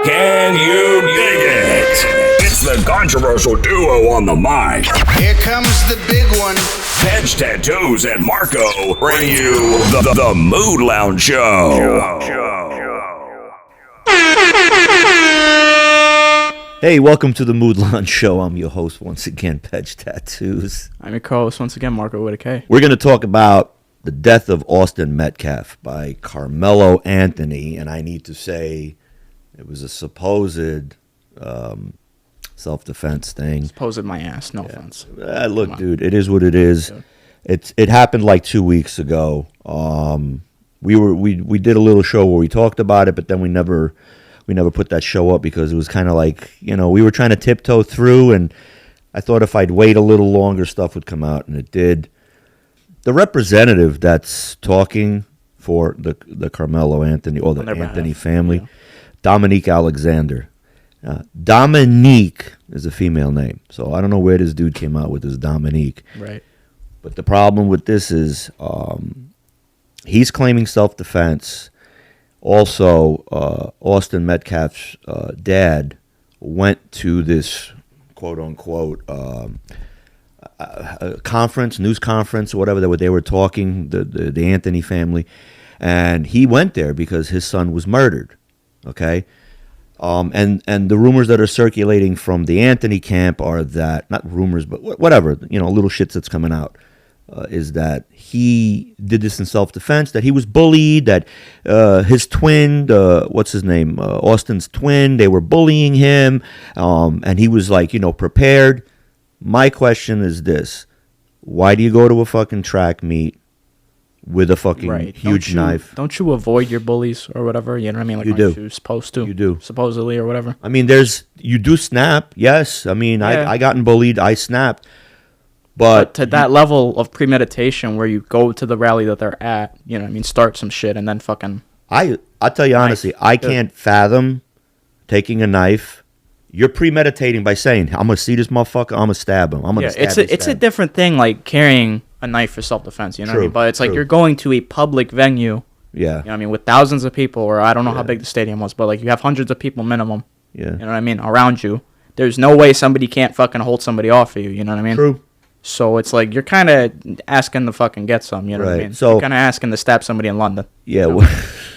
Can you dig it? It's the controversial duo on the mic. Here comes the big one. Pedge Tattoos and Marco bring you the Mood Lounge Show. Hey, welcome to the Mood Lounge Show. I'm your host once again, Pedge Tattoos. I'm your co-host once again, Marco with a K. We're going to talk about the death of Austin Metcalf by Carmelo Anthony, and I need to say it was a supposed self-defense thing. Supposed my ass, no offense. Look, dude, it is what it is. Yeah. It happened like 2 weeks ago. We did a little show where we talked about it, but then we never put that show up because it was kind of like, we were trying to tiptoe through, and I thought if I'd wait a little longer, stuff would come out, and it did. The representative that's talking for the Carmelo Anthony or the Anthony family, yeah. Dominique Alexander. Dominique is a female name, so I don't know where this dude came out with this Dominique. Right. But the problem with this is he's claiming self-defense. Also, Austin Metcalf's dad went to this quote-unquote news conference, or whatever they were talking, the Anthony family, and he went there because his son was murdered, okay? And the rumors that are circulating from the Anthony camp are that, not rumors, but whatever, little shits that's coming out, is that he did this in self-defense, that he was bullied, that his twin, what's his name, Austin's twin, they were bullying him, and he was like, prepared. My question is this: why do you go to a fucking track meet with a fucking huge knife? Don't you avoid your bullies or whatever? You know what I mean? Like, you do. You're supposed to. You do. Supposedly or whatever. I mean, you do snap, yes. I mean, yeah. I gotten bullied, I snapped. But to that level of premeditation where you go to the rally that they're at, start some shit and then fucking... I'll tell you honestly, I can't fathom taking a knife. You're premeditating by saying, I'm going to see this motherfucker, I'm going to stab him. I'm going to stab him. It's a different thing, like carrying a knife for self-defense, you know what I mean? But it's like you're going to a public venue, yeah, you know what I mean, with thousands of people, or I don't know how big the stadium was, but like you have hundreds of people minimum, yeah, you know what I mean, around you. There's no way somebody can't fucking hold somebody off of you, you know what I mean? True. So it's like you're kind of asking to fucking get some, you know what I mean? So you're kind of asking to stab somebody in London. Yeah.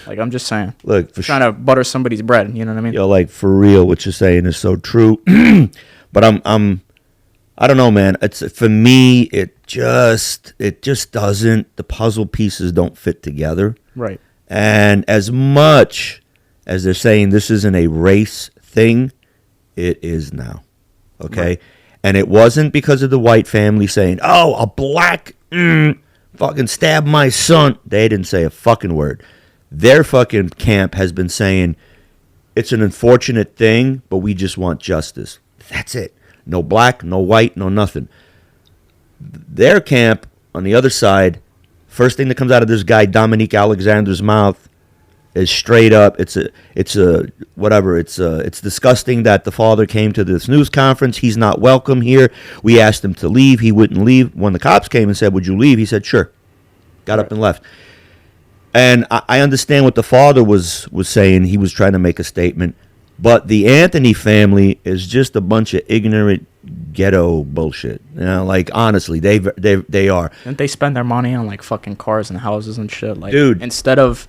Like, I'm just saying. Look, trying to butter somebody's bread, you know what I mean? Yo, like, for real, what you're saying is so true. But I don't know, man. It's for me, it just doesn't. The puzzle pieces don't fit together. Right. And as much as they're saying this isn't a race thing, it is now. Okay. Right. And it wasn't because of the white family saying, "Oh, a black fucking stabbed my son." They didn't say a fucking word. Their fucking camp has been saying it's an unfortunate thing, but we just want justice. That's it. No black, no white, no nothing. Their camp, on the other side, first thing that comes out of this guy Dominique Alexander's mouth is straight up. It's disgusting that the father came to this news conference. He's not welcome here. We asked him to leave. He wouldn't leave. When the cops came and said, "Would you leave?" He said, "Sure." Got up and left. And I understand what the father was saying. He was trying to make a statement. But the Anthony family is just a bunch of ignorant ghetto bullshit. Like, honestly, they are. Didn't they spend their money on, like, fucking cars and houses and shit? Like, dude, instead of,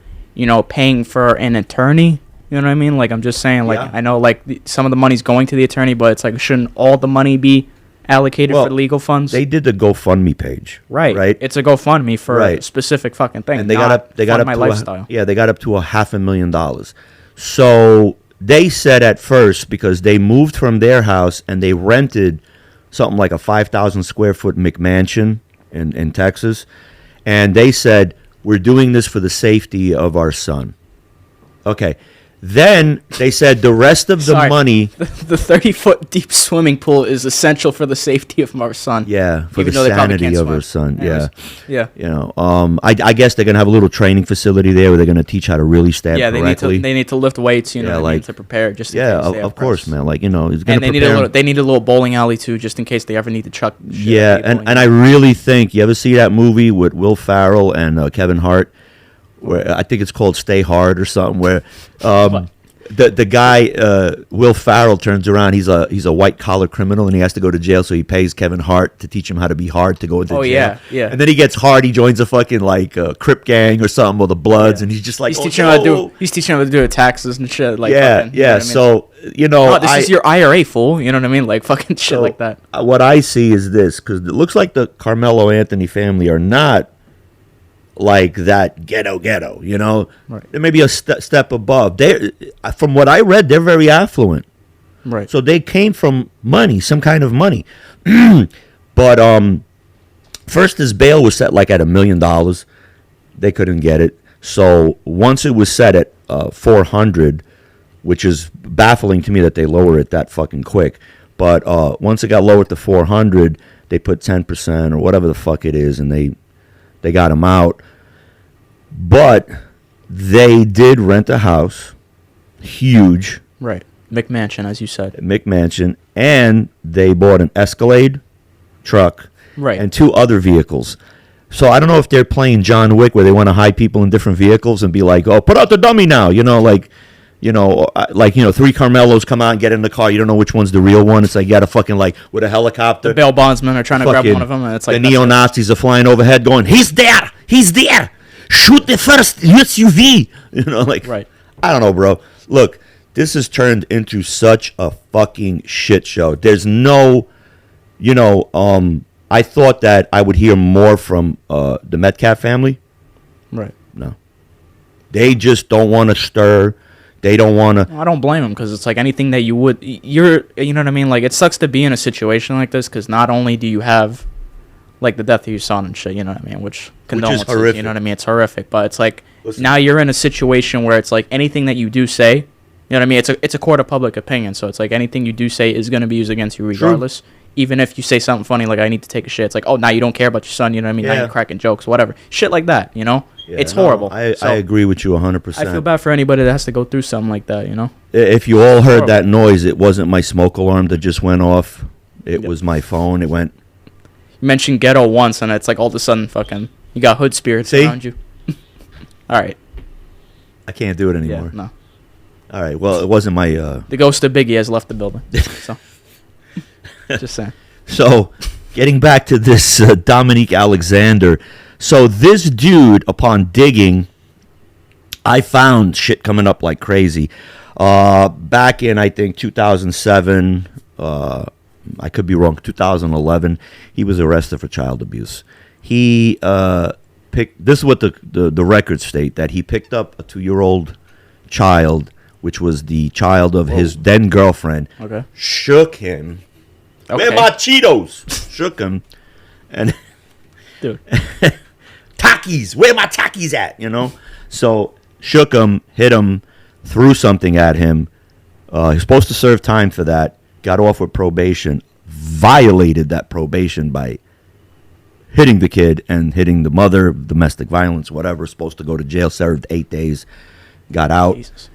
paying for an attorney, you know what I mean? Like, I'm just saying, like, yeah. I know, like, some of the money's going to the attorney, but it's like, shouldn't all the money be allocated for legal funds? They did the GoFundMe page. Right. It's a GoFundMe for a specific fucking thing. And they got up my lifestyle. They got up to $500,000. So they said at first, because they moved from their house and they rented something like a 5,000 square foot McMansion in Texas, and they said, "We're doing this for the safety of our son." Okay. Then they said the rest of the money... The 30-foot deep swimming pool is essential for the safety of our son. Yeah, for the sanity of our son. Anyways, yeah. I guess they're going to have a little training facility there where they're going to teach how to really stab correctly. Yeah, they need to lift weights, to prepare just in case they have of course, man. Like, he's going to prepare. They need a little bowling alley, too, just in case they ever need to chuck shit. Yeah, and I really think... You ever see that movie with Will Ferrell and Kevin Hart? Where I think it's called Stay Hard or something, where the guy Will Farrell turns around. He's a white collar criminal and he has to go to jail. So he pays Kevin Hart to teach him how to be hard to go into jail. Yeah. And then he gets hard. He joins a fucking like Crip gang or something, or the Bloods, and he's just like he's teaching him how to do taxes and shit. Like yeah. You know what I mean? So this is your IRA, fool. You know what I mean? Like fucking shit like that. What I see is this, because it looks like the Carmelo Anthony family are not like that ghetto, Right. They may be a step above. They, from what I read, they're very affluent. Right. So they came from money, some kind of money. But first his bail was set like at $1 million. They couldn't get it. So once it was set at 400, which is baffling to me that they lower it that fucking quick. But once it got lowered to 400, they put 10% or whatever the fuck it is, and they got him out. But they did rent a house, huge. Right. McMansion, as you said. McMansion. And they bought an Escalade truck. Right. And 2 other vehicles. So I don't know if they're playing John Wick where they want to hide people in different vehicles and be like, oh, put out the dummy now. 3 Carmelos come out and get in the car. You don't know which one's the real one. It's like you got to fucking like with a helicopter. The bail bondsmen are trying to grab one of them. And it's like the neo-Nazis are flying overhead going, he's there. Shoot the first SUV. Right. I don't know, bro. Look, this has turned into such a fucking shit show. There's no, I thought that I would hear more from the Metcalf family. Right. No. They just don't want to stir. They don't want to. I don't blame them because it's like anything that you know what I mean? Like, it sucks to be in a situation like this because not only do you have, like, the death of your son and shit, you know what I mean? Which condolences, is horrific. You know what I mean? It's horrific. But it's like, Listen. now you're in a situation where it's like anything that you do say, you know what I mean? It's a court of public opinion. So it's like anything you do say is going to be used against you regardless. True. Even if you say something funny like, I need to take a shit. It's like, oh, now you don't care about your son, you know what I mean? Yeah. Now you're cracking jokes, whatever. Shit like that, Yeah, it's horrible. I agree with you 100%. I feel bad for anybody that has to go through something like that, If you all heard that noise, it wasn't my smoke alarm that just went off. It was my phone. It went. You mentioned ghetto once, and it's like all of a sudden fucking you got hood spirits around you. All right. I can't do it anymore. Yeah, no. All right. Well, it wasn't my. The ghost of Biggie has left the building. So, just saying. So, getting back to this Dominique Alexander. So, this dude, upon digging, I found shit coming up like crazy. Back in, I think, 2007, I could be wrong, 2011, he was arrested for child abuse. He picked, this is what the records state, that he picked up a 2-year-old child, which was the child of his then girlfriend, shook him. Okay. Where my Cheetos? Shook him. And dude. Takis, where my Takis at? So shook him, hit him, threw something at him. He's supposed to serve time for that. Got off with probation. Violated that probation by hitting the kid and hitting the mother, domestic violence, whatever. Supposed to go to jail. Served 8 days. Got out. Jesus.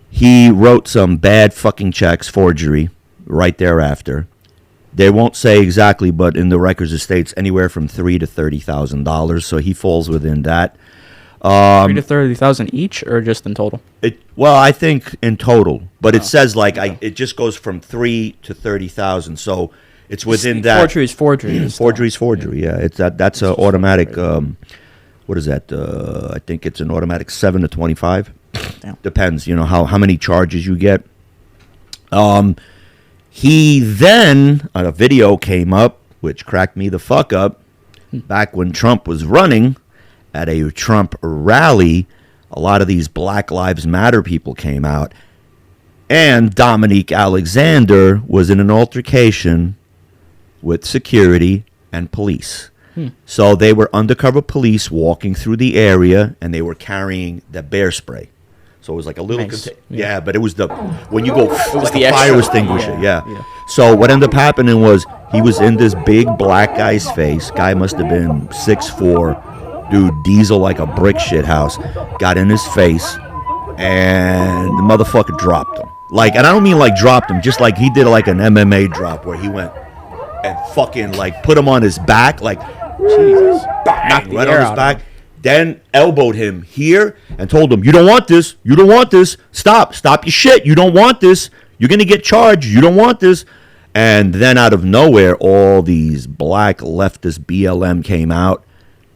He wrote some bad fucking checks, forgery, right thereafter. They won't say exactly, but in the records it states anywhere from $3,000 to $30,000. So he falls within that. 3 to 30,000 each, or just in total? Well, I think in total, but it says like it just goes from 3 to 30,000. So it's within that. Forgery is forgery. Forgery is forgery. Yeah, it's that's an automatic. What is that? I think it's an automatic 7 to 25. Damn. Depends, how many charges you get. He then, a video came up, which cracked me the fuck up, back when Trump was running at a Trump rally. A lot of these Black Lives Matter people came out, and Dominique Alexander was in an altercation with security and police. So they were undercover police walking through the area, and they were carrying the bear spray. So it was like a little, nice. But it was when you go, it was like the extra fire extinguisher, yeah. So what ended up happening was he was in this big black guy's face. Guy must have been 6'4", dude, diesel like a brick shit house. Got in his face, and the motherfucker dropped him. Like, and I don't mean like dropped him, just like he did like an MMA drop where he went and fucking like put him on his back, like Jesus, bang, right on his back. then elbowed him here and told him, "You don't want this. You don't want this. Stop your shit. You don't want this. You're gonna get charged. You don't want this." And then out of nowhere, all these black leftist BLM came out,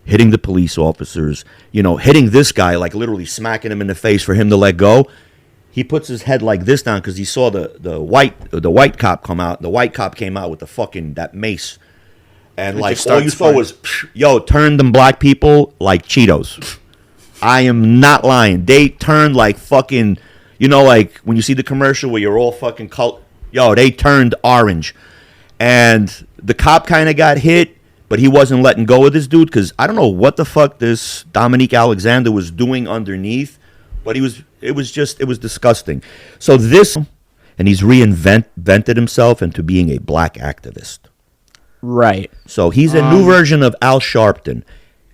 hitting the police officers, hitting this guy, like literally smacking him in the face for him to let go. He puts his head like this down because he saw the white cop come out. The white cop came out with that mace. And like all you saw was, yo, turned them black people like Cheetos. I am not lying. They turned like fucking, like when you see the commercial where you're all fucking they turned orange. And the cop kind of got hit, but he wasn't letting go of this dude because I don't know what the fuck this Dominique Alexander was doing underneath, but it was disgusting. So and he's reinvented himself into being a black activist. Right. So he's a new version of Al Sharpton.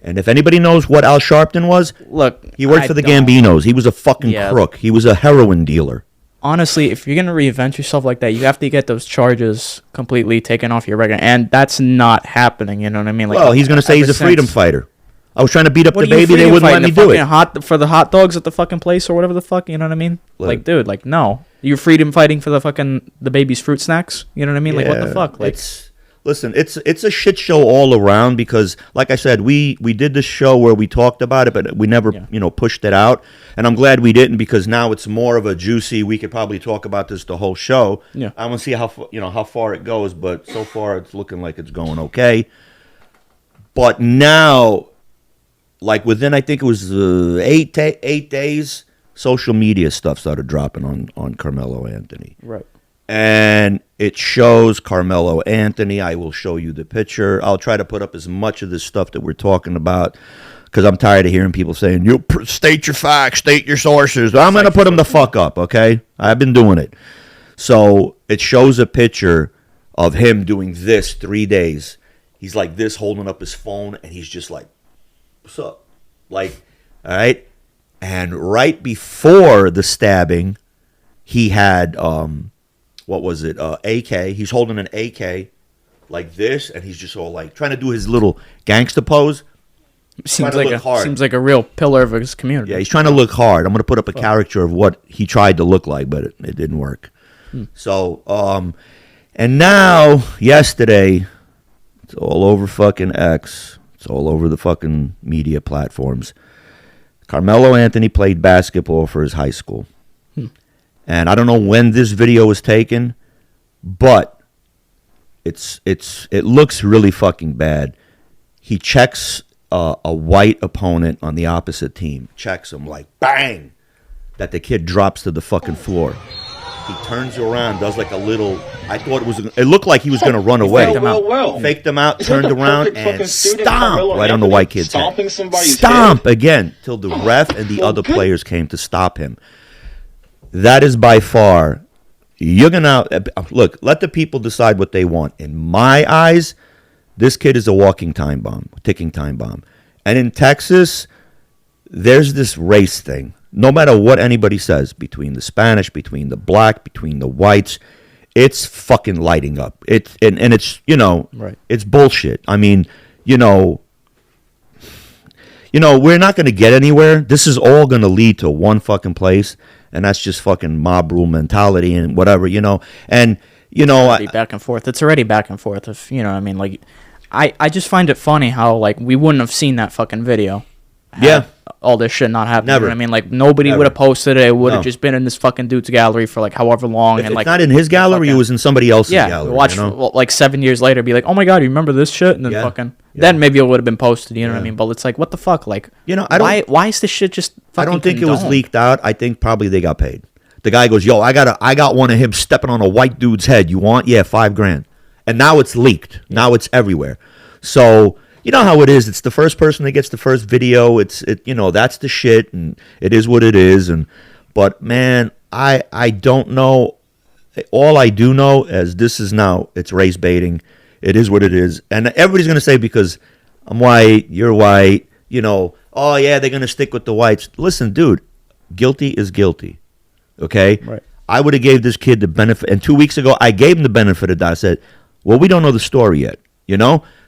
And if anybody knows what Al Sharpton was, look, he worked for the Gambinos. He was a fucking crook. He was a heroin dealer. Honestly, if you're going to reinvent yourself like that, you have to get those charges completely taken off your record. And that's not happening, you know what I mean? Like, well, he's going to say he's a freedom fighter. I was trying to beat up the baby. They wouldn't let me do it. For the hot dogs at the fucking place or whatever the fuck, you know what I mean? Like, dude, like, no. You're freedom fighting for the baby's fruit snacks? You know what I mean? Like, what the fuck? Like, listen, it's a shit show all around because, like I said, we did this show where we talked about it, but we never, pushed it out. And I'm glad we didn't because now it's more of a juicy. We could probably talk about this the whole show. Yeah. I want to see how far it goes, but so far it's looking like it's going okay. But now, like within, I think it was 8 days, social media stuff started dropping on Carmelo Anthony. Right. And it shows Carmelo Anthony. I will show you the picture. I'll try to put up as much of this stuff that we're talking about because I'm tired of hearing people saying, you state your facts, state your sources. I'm going to put them the fuck up, okay? I've been doing it. So it shows a picture of him doing this 3 days. He's like this, holding up his phone, and he's just like, what's up? Like, all right? And right before the stabbing, he had... what was it? AK. He's holding an AK like this, and he's just all like trying to do his little gangster pose. Seems like a real pillar of his community. Yeah, he's trying to look hard. I'm going to put up a caricature of what he tried to look like, but it didn't work. So, and now, yesterday, it's all over fucking X. It's all over the fucking media platforms. Carmelo Anthony played basketball for his high school. And I don't know when this video was taken, but it looks really fucking bad. He checks a white opponent on the opposite team. Checks him like bang, that the kid drops to the fucking floor. He turns around, does like a little. I thought it looked like he was going to run away. Faked him out, turned around, and stomp right on the white kid's head. Stomp again till the ref and the other players came to stop him. That is by far, you're going to, look, let the people decide what they want. In my eyes, this kid is a walking time bomb, ticking time bomb. And in Texas, there's this race thing. No matter what anybody says, between the Spanish, between the black, between the whites, it's fucking lighting up. It's right. It's bullshit. I mean, we're not going to get anywhere. This is all going to lead to one fucking place. And that's just fucking mob rule mentality and whatever, And, back and forth. It's already back and forth. If I mean, like, I just find it funny how, like, we wouldn't have seen that fucking video. Yeah. All this shit not happening. Never. You know what I mean? Like, nobody would have posted it. It would have just been in this fucking dude's gallery for, like, however long. If and it's like, not in his gallery, it was in somebody else's gallery. Watch, like, 7 years later, be like, oh my God, you remember this shit? And then then maybe it would have been posted, you know what I mean? But it's like, what the fuck? Like, why is this shit just fucking I don't think it was leaked out. I think probably they got paid. The guy goes, yo, I got one of him stepping on a white dude's head. You want? Yeah, $5,000. And now it's leaked. Now it's everywhere. So, you know how it is. It's the first person that gets the first video. That's the shit, and it is what it is. But man, I don't know. All I do know is this is now, it's race baiting. It is what it is. And everybody's going to say because I'm white, you're white, oh yeah, they're going to stick with the whites. Listen, dude, guilty is guilty. Okay? Right. I would have gave this kid the benefit. And 2 weeks ago, I gave him the benefit of that. I said, well, we don't know the story yet.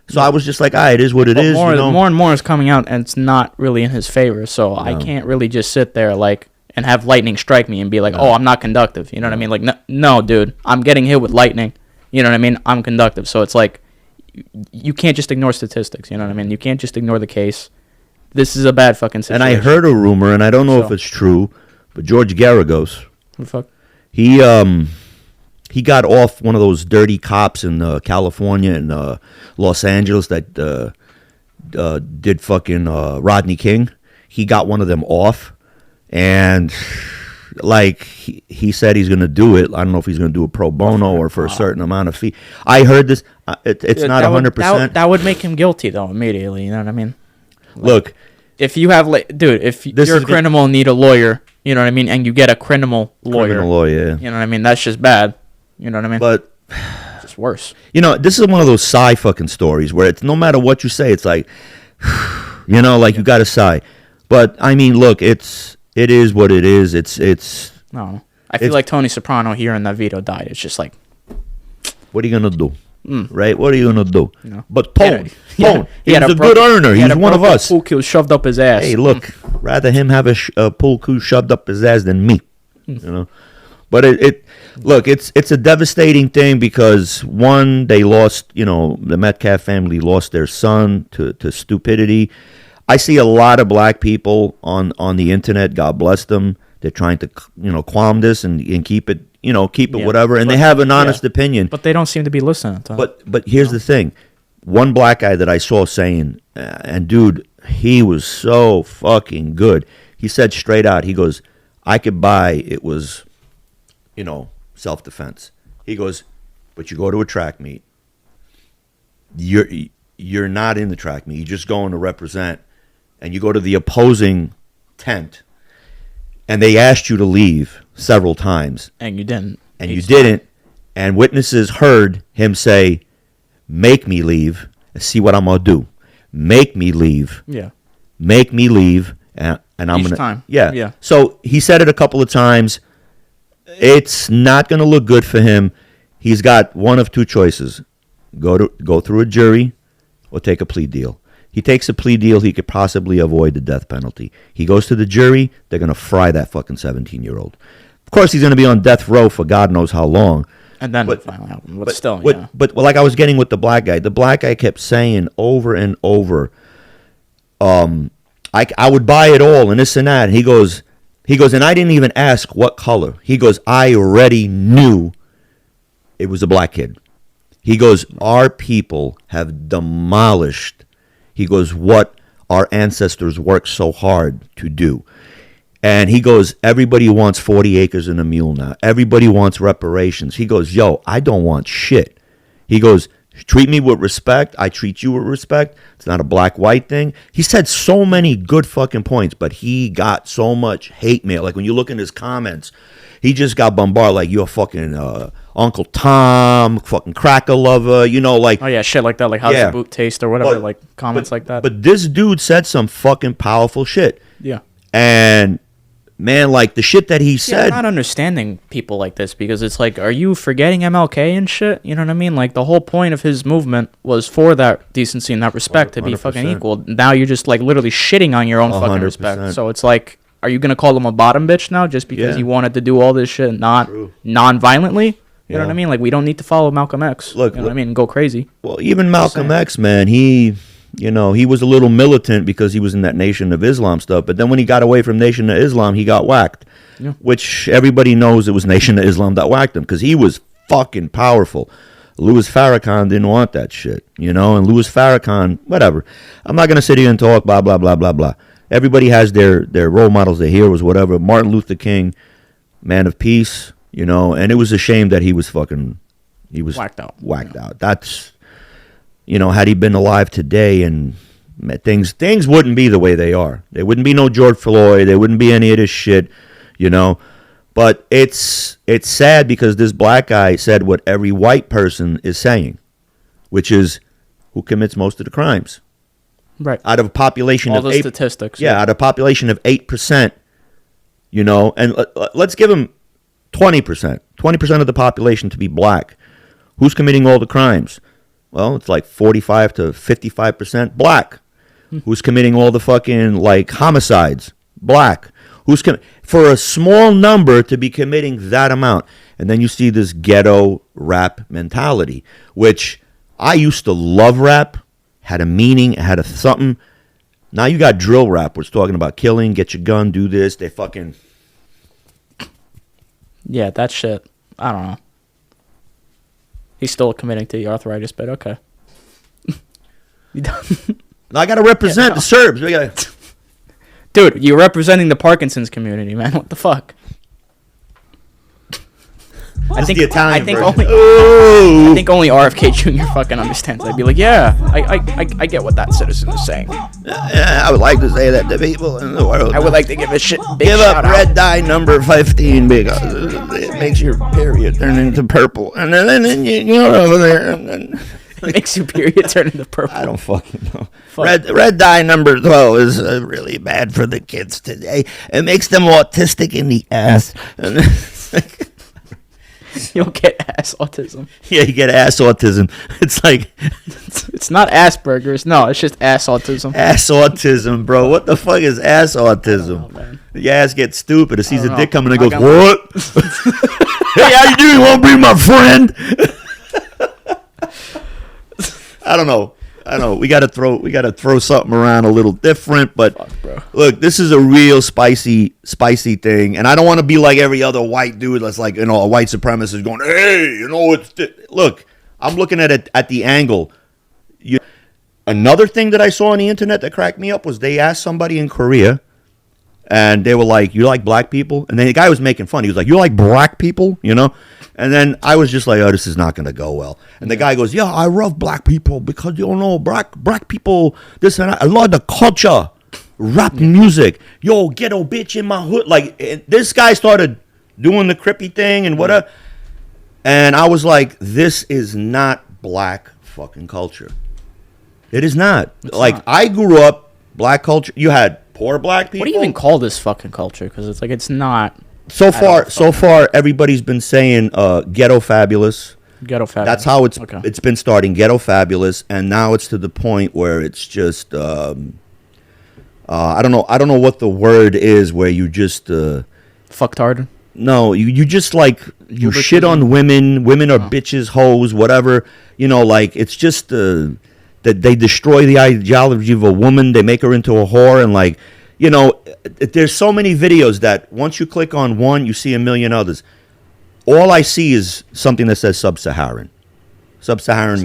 So I was just like, it is what it is. More, you know? more and more is coming out, and it's not really in his favor. So I can't really just sit there like and have lightning strike me and be like, oh, I'm not conductive. You know what I mean? Like, no, dude, I'm getting hit with lightning. You know what I mean? I'm conductive. So it's like, you can't just ignore statistics. You know what I mean? You can't just ignore the case. This is a bad fucking situation. And I heard a rumor, and I don't know if it's true, but George Garagos, What the fuck? he got off one of those dirty cops in California and Los Angeles that did fucking Rodney King. He got one of them off, and like he said he's going to do it. I don't know if he's going to do it pro bono or for a certain amount of fee. I heard this. It's not 100%. That would make him guilty though immediately. You know what I mean? Like, look, if you have dude, if you're a criminal and need a lawyer, you know what I mean, and you get a criminal lawyer, yeah. You know what I mean? That's just bad. You know what I mean? But it's just worse. You know, this is one of those sigh fucking stories where it's no matter what you say, it's like, you know, like you got to sigh. But I mean, look, it is what it is. It's. No, I feel like Tony Soprano hearing that Vito died. It's just like, what are you gonna do? Right? What are you gonna do? You know? But Tone, he had he's a good earner. He's one of us. Pool cue shoved up his ass. Hey, look, rather him have a pool cue shoved up his ass than me. You know. But it's a devastating thing because one, they lost, you know, the Metcalf family lost their son to stupidity. I see a lot of black people on the internet. God bless them. They're trying to, you know, qualm this and keep it, you know, whatever. And they have an honest opinion. But they don't seem to be listening to them. But here's the thing. One black guy that I saw saying, and dude, he was so fucking good. He said straight out, he goes, I could buy, it was, you know, self-defense. He goes, but you go to a track meet. You're not in the track meet. You're just going to represent. And you go to the opposing tent. And they asked you to leave several times. And you didn't. And you didn't. And witnesses heard him say, make me leave and see what I'm going to do. Make me leave. Yeah. Make me leave. And I'm going to. Each time. Yeah. Yeah. So he said it a couple of times. It's not going to look good for him. He's got one of two choices: go through a jury, or take a plea deal. He takes a plea deal, he could possibly avoid the death penalty. He goes to the jury, they're going to fry that fucking 17-year-old. Of course, he's going to be on death row for God knows how long. And then finally happen. But still, yeah. But like I was getting with the black guy kept saying over and over, I would buy it all and this and that. And he goes, and I didn't even ask what color. He goes, I already knew it was a black kid. He goes, our people have demolished, he goes, what our ancestors worked so hard to do. And he goes, everybody wants 40 acres and a mule now. Everybody wants reparations. He goes, yo, I don't want shit. He goes, treat me with respect. I treat you with respect. It's not a black-white thing. He said so many good fucking points, but he got so much hate mail. Like when you look in his comments, he just got bombarded like, you're fucking Uncle Tom, fucking cracker lover, you know, like. Oh, yeah, shit like that. Like, how's the boot taste or whatever, like comments like that. But this dude said some fucking powerful shit. Yeah. And, man, like, the shit that he said. I'm not understanding people like this because it's like, are you forgetting MLK and shit? You know what I mean? Like, the whole point of his movement was for that decency and that respect to be fucking equal. Now you're just, like, literally shitting on your own fucking respect. So it's like, are you going to call him a bottom bitch now just because he wanted to do all this shit non-violently? You know what I mean? Like, we don't need to follow Malcolm X. Look, you know what I mean? And go crazy. Well, even Malcolm X, man, he was a little militant because he was in that Nation of Islam stuff. But then when he got away from Nation of Islam, he got whacked. Yeah. Which everybody knows it was Nation of Islam that whacked him because he was fucking powerful. Louis Farrakhan didn't want that shit, you know? And Louis Farrakhan, whatever. I'm not going to sit here and talk blah, blah, blah, blah, blah. Everybody has their role models, their heroes, whatever. Martin Luther King, man of peace, you know? And it was a shame that he was whacked out. That's... You know, had he been alive today, and things wouldn't be the way they are. There wouldn't be no George Floyd. There wouldn't be any of this shit, you know. But it's sad because this black guy said what every white person is saying, which is who commits most of the crimes. Right. Out of a population of 8%. Statistics. Yeah, out of a population of 8%, you know. And let's give him 20%. 20% of the population to be black. Who's committing all the crimes? Well, it's like 45 to 55% black. Who's committing all the fucking like homicides? Black. For a small number to be committing that amount. And then you see this ghetto rap mentality, which I used to love rap, had a meaning, had a something. Now you got drill rap, which is talking about killing, get your gun, do this. They fucking... Yeah, that shit. I don't know. He's still committing to the arthritis, but okay. I got to represent the Serbs. We gotta... Dude, you're representing the Parkinson's community, man. What the fuck? I think the Italian version. I think only RFK Jr. fucking understands. I'd be like, yeah, I get what that citizen is saying. I would like to say that to people in the world. I would like to give a big give shout up out. red dye number 15 because it makes your period turn into purple, and then you're over there. And then It makes your period turn into purple. I don't fucking know. Fuck. Red dye number 12 is really bad for the kids today. It makes them autistic in the ass. And You'll get ass autism. yeah, you get ass autism. It's like It's not Asperger's. No, it's just ass autism. ass autism, bro. What the fuck is ass autism? Man. Your ass gets stupid. It sees a know. dick coming and I goes, got- what? Hey, how you doing? You want to be my friend? I don't know. We gotta throw something around a little different, but Fuck, bro. look, this is a real spicy thing, and I don't want to be like every other white dude that's like, a white supremacist going, hey, look, I'm looking at it at the angle. Another thing that I saw on the internet that cracked me up was they asked somebody in Korea, and they were like, you like black people? And then the guy was making fun. He was like, you like black people? And then I was just like, oh, this is not going to go well. And the guy goes, yeah, I love black people because, black people, this and that. I love the culture, rap music. Yo, ghetto bitch in my hood. Like, this guy started doing the crippy thing and whatever. And I was like, this is not black fucking culture. It is not. It's like, not. I grew up, black culture. You had poor black people. What do you even call this fucking culture? Because it's like, it's not So far, everybody's been saying ghetto fabulous. ghetto fabulous. That's how Okay. it's been starting, ghetto fabulous, and now it's to the point where it's just I don't know what the word is, where you just Fucktard. no, you just like you Puberty. shit on women. Women are bitches, hoes, whatever. Like it's just that they destroy the ideology of a woman. They make her into a whore, and like. There's so many videos that once you click on one, you see a million others. All I see is something that says sub-Saharan. Sub-Saharan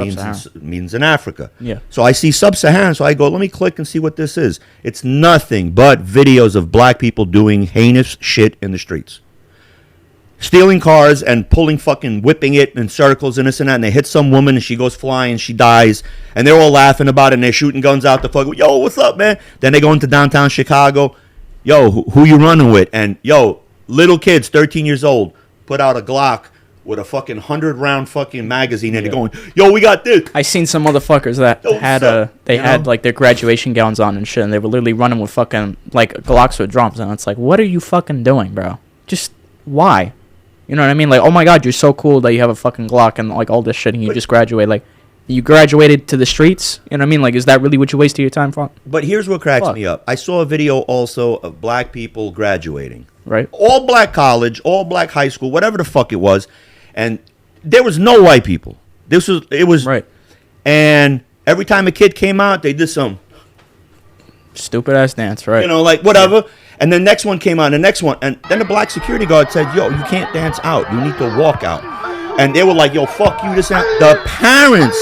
means in Africa. Yeah. So I see sub-Saharan, so I go, let me click and see what this is. It's nothing but videos of black people doing heinous shit in the streets. Stealing cars and whipping it in circles and this and that, and they hit some woman and she goes flying, she dies, and they're all laughing about it, and they're shooting guns out the fuck. Yo, what's up, man? Then they go into downtown Chicago. Yo, who you running with? And yo, little kids, 13 years old, put out a Glock with a fucking 100-round fucking magazine, and they're going, yo, we got this. I seen some motherfuckers that Yo, had what's up? had like their graduation gowns on and shit, and they were literally running with fucking like Glocks with drums, and it's like, what are you fucking doing, bro? Just why? You know what I mean? Like, oh my god, you're so cool that you have a fucking Glock and like all this shit, and you just graduate. Like, you graduated to the streets. You know what I mean? Like, is that really what you wasted your time for? But here's what cracks Fuck. me up. I saw a video also of black people graduating. Right? All black college, all black high school, whatever the fuck it was, and there was no white people. It was Right. And every time a kid came out, they did some, Stupid ass dance, right? like whatever. And the next one came out, and the next one, and then the black security guard said, "Yo, you can't dance out. You need to walk out." And they were like, "Yo, fuck you." This and that. The parents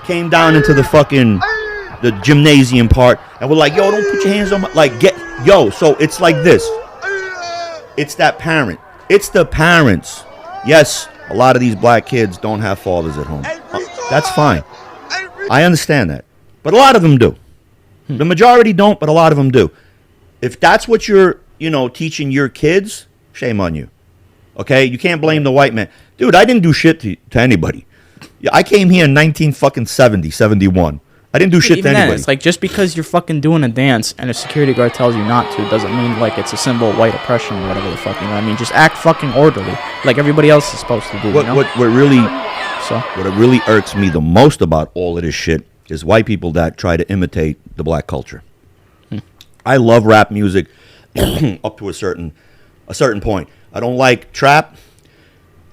came down into the gymnasium part, and were like, "Yo, don't put your hands on my So it's like this. It's that parent. It's the parents. Yes, a lot of these black kids don't have fathers at home. That's fine. I understand that. But a lot of them do. The majority don't, but a lot of them do. If that's what you're, teaching your kids, shame on you. Okay? You can't blame the white man. Dude, I didn't do shit to anybody. I came here in 71. I didn't do shit to Even then, anybody. it's like, just because you're fucking doing a dance and a security guard tells you not to doesn't mean like it's a symbol of white oppression or whatever the fuck, you know what I mean? Just act fucking orderly, like everybody else is supposed to do, what really So so. What it really irks me the most about all of this shit is white people that try to imitate the black culture. I love rap music up to a certain point. I don't like trap.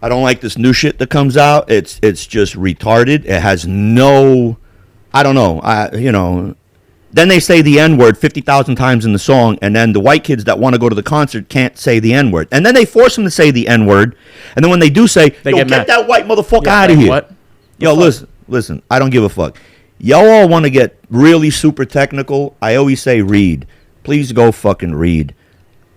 I don't like this new shit that comes out. It's just retarded. It has no, I don't know. Then they say the N-word 50,000 times in the song, and then the white kids that want to go to the concert can't say the N-word. And then they force them to say the N-word, and then when they do say, get that white motherfucker out of here. What? Yo, listen, I don't give a fuck. Y'all all want to get really super technical. I always say read. Please go fucking read.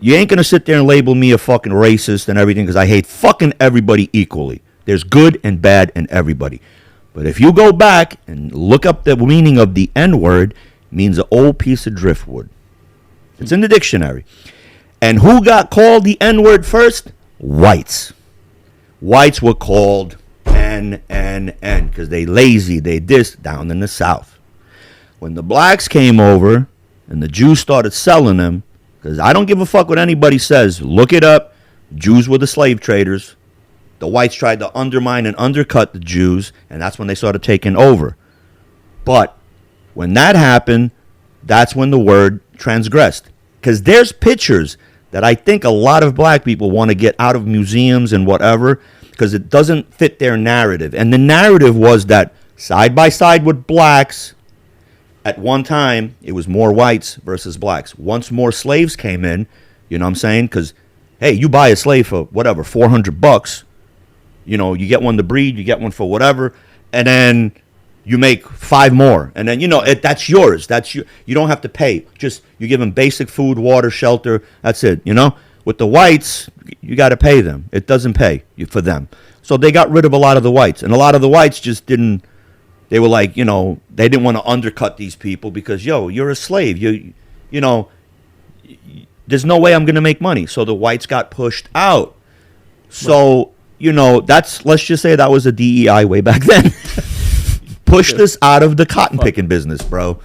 You ain't going to sit there and label me a fucking racist and everything because I hate fucking everybody equally. There's good and bad in everybody. But if you go back and look up the meaning of the N-word, means an old piece of driftwood. It's in the dictionary. And who got called the N-word first? Whites. Whites were called N, because they lazy, they this, down in the South. When the blacks came over and the Jews started selling them, because I don't give a fuck what anybody says, look it up, Jews were the slave traders. The whites tried to undermine and undercut the Jews, and that's when they started taking over. But when that happened, that's when the word transgressed. Because there's pictures that I think a lot of black people want to get out of museums and whatever because it doesn't fit their narrative. And the narrative was that side by side with blacks, at one time, it was more whites versus blacks. Once more slaves came in, you know what I'm saying? Because, hey, you buy a slave for whatever, $400. You get one to breed, you get one for whatever. And then you make 5 more, and then that's yours. That's you. You don't have to pay. Just you give them basic food, water, shelter. That's it. With the whites, you got to pay them. It doesn't pay for them. So they got rid of a lot of the whites, and a lot of the whites just didn't. They were like, they didn't want to undercut these people because you're a slave. There's no way I'm going to make money. So the whites got pushed out. So let's just say that was a DEI way back then. Pushed us out of the cotton picking business, bro.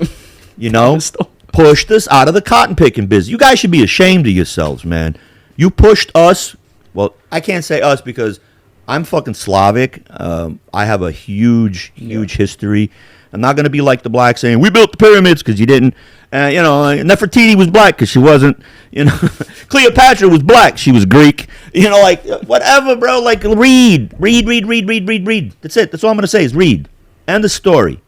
Pushed us out of the cotton picking business. You guys should be ashamed of yourselves, man. You pushed us. Well, I can't say us because I'm fucking Slavic. I have a huge history. I'm not going to be like the blacks saying, we built the pyramids because you didn't. Nefertiti was black because she wasn't. Cleopatra was black. She was Greek. Whatever, bro. Like, read. That's it. That's all I'm going to say is read. And the story.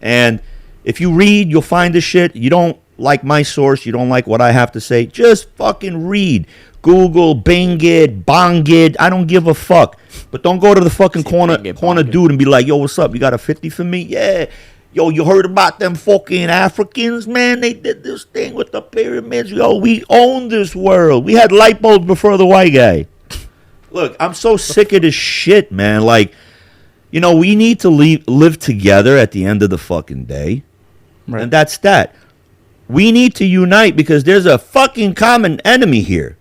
And if you read, you'll find this shit. You don't like my source. You don't like what I have to say. Just fucking read. Google, Bing it, Bong it. I don't give a fuck. But don't go to the fucking corner dude and be like, yo, what's up? You got a 50 for me? Yeah. Yo, you heard about them fucking Africans, man? They did this thing with the pyramids. Yo, we own this world. We had light bulbs before the white guy. Look, I'm so sick of this shit, man. Like, we need to live together at the end of the fucking day. Right. And that's that. We need to unite because there's a fucking common enemy here.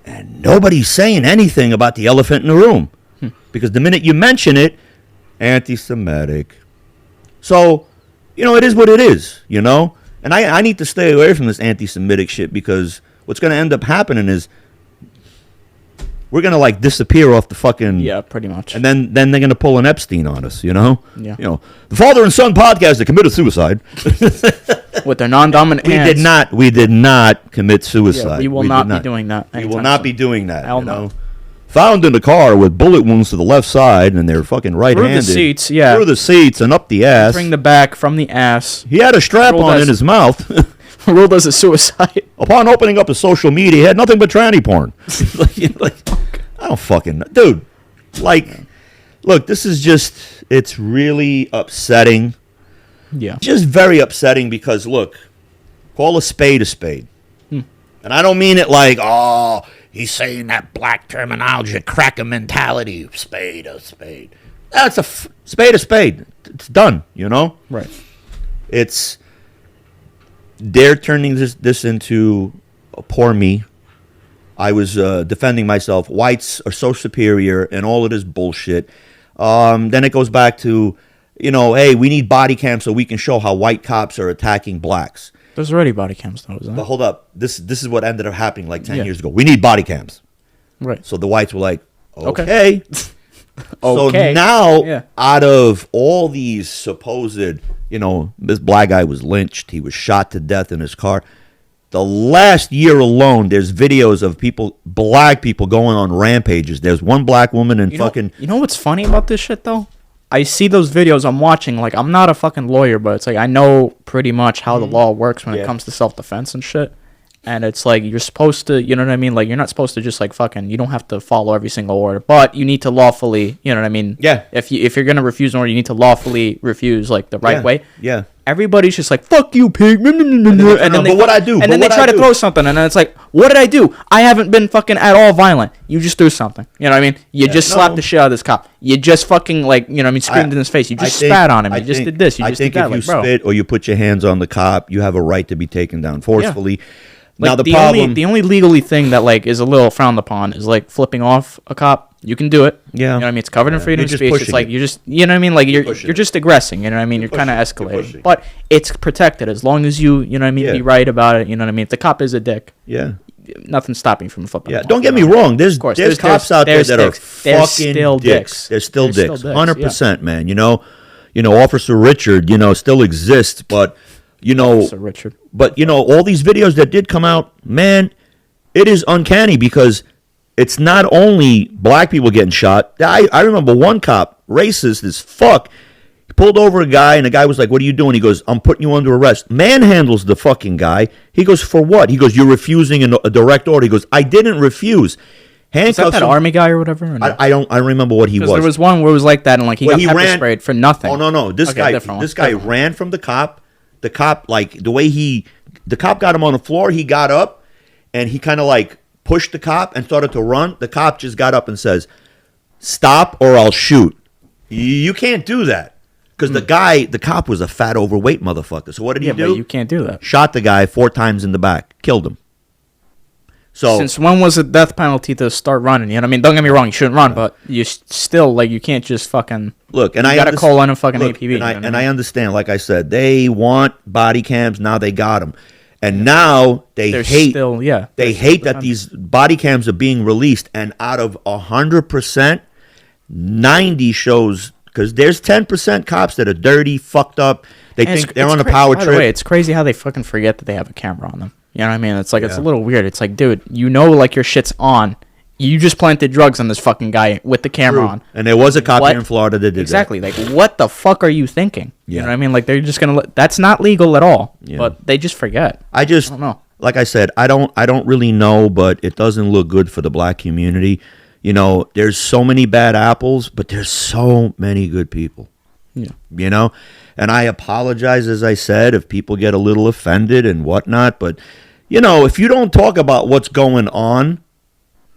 And nobody's saying anything about the elephant in the room. Because the minute you mention it, anti-Semitic. So, it is what it is, And I need to stay away from this anti-Semitic shit because what's going to end up happening is we're going to disappear off the fucking... Yeah, pretty much. And then they're going to pull an Epstein on us, Yeah. The father and son podcast that committed suicide. With their non-dominant hands. We did not commit suicide. Yeah, we will not be doing that. We will not be doing that. Hell no. Found in the car with bullet wounds to the left side and they're fucking right-handed. Through the seats, yeah. Through the seats and up the ass. Bring the back from the ass. He had a strap-on in his mouth. Ruled as a suicide. Upon opening up his social media, he had nothing but tranny porn. I don't fucking... Dude, look, this is just... It's really upsetting. Yeah. Just very upsetting because, look, call a spade a spade. And I don't mean it like, oh, he's saying that black terminology, cracker mentality, spade a spade. That's a spade a spade. It's done, Right. It's... They're turning this into poor me. I was defending myself. Whites are so superior and all of this bullshit. Then it goes back to, hey, we need body cams so we can show how white cops are attacking blacks. There's already body cams, though, isn't there? But hold up. This is what ended up happening 10 years ago. We need body cams. Right. So the whites were like, okay. Okay. So now, Yeah. out of all these supposed, this black guy was lynched. He was shot to death in his car. The last year alone, there's videos of black people going on rampages. There's one black woman in fucking. You know what's funny about this shit though? I see those videos. I'm watching. Like, I'm not a fucking lawyer, but it's like I know pretty much how the law works when it comes to self-defense and shit. And it's like you're supposed to, you know what I mean? Like, you're not supposed to just like fucking. You don't have to follow every single order, but you need to lawfully, you know what I mean? Yeah. If you're gonna refuse an order, you need to lawfully refuse like the right way. Yeah. Everybody's just like, "Fuck you, pig," and then they what I do? and then they try to throw something, and then it's like, "What did I do? I haven't been fucking at all violent. You just threw something." You know what I mean? You just slapped the shit out of this cop. You just fucking like, you know what I mean, screamed in his face. You just spat on him. You just did this. You just did that. I think if you spit or you put your hands on the cop, you have a right to be taken down forcefully. Like, Now the problem, only legally thing that like is a little frowned upon is like flipping off a cop. You can do it. Yeah. You know what I mean? It's covered in freedom of You're just speech. It's pushing like it. you're just, you know what I mean? Like you're pushing it. just aggressing. You know what I mean? You're kind of pushing. You're escalating. pushing. But it's protected as long as you know what I mean? Yeah. Be right about it. You know what I mean? If the cop is a dick, yeah. nothing's stopping you from flipping. Yeah, him don't off, get me you know? wrong. There's course, cops out there there's that are dicks. There's fucking still dicks. dicks. There's still There's still dicks. dicks, 100%, man. Officer Richard, still exists, but Officer Richard. But all these videos that did come out, man, it is uncanny because it's not only black people getting shot. I remember one cop, racist as fuck. He pulled over a guy, and the guy was like, "What are you doing?" He goes, "I'm putting you under arrest." Manhandles the fucking guy. He goes, "For what?" He goes, "You're refusing a direct order." He goes, "I didn't refuse." Is that Handcuffs him. army guy or whatever? Or no? I don't remember what he was. Because there was one where it was like that, and like he Well, got he pepper ran- sprayed for nothing. Oh no! This Okay, different one. this guy Different one. ran from the cop. The cop, like the way the cop got him on the floor. He got up and he kind of like pushed the cop and started to run. The cop just got up and says, "Stop or I'll shoot." You can't do that because the cop was a fat, overweight motherfucker. So what did he do? But you can't do that. Shot the guy 4 times in the back, killed him. So Since when was the death penalty to start running? You know what I mean? Don't get me wrong, you shouldn't run, but you still, like, you can't just fucking... look, and you I gotta understand- call in a fucking look, APB. You know what and I I mean? understand. Like I said, they want body cams. Now they got them, and now they They're hate. still, yeah. They hate that these body cams are being released, and out of 100%, 90 shows because there's 10% cops that are dirty, fucked up. They And think they're on a power By trip. the way, it's crazy how they fucking forget that they have a camera on them. You know what I mean? It's like, it's a little weird. It's like, dude, like your shit's on. You just planted drugs on this fucking guy with the camera on. And there was a cop What? here in Florida that did Exactly. Like, what the fuck are you thinking? You Yeah. know what I mean? Like, they're just gonna that's not legal at all. Yeah. But they just forget. I just don't know. Like I said, I don't really know, but it doesn't look good for the black community. There's so many bad apples, but there's so many good people. Yeah. And I apologize, as I said, if people get a little offended and whatnot, but if you don't talk about what's going on,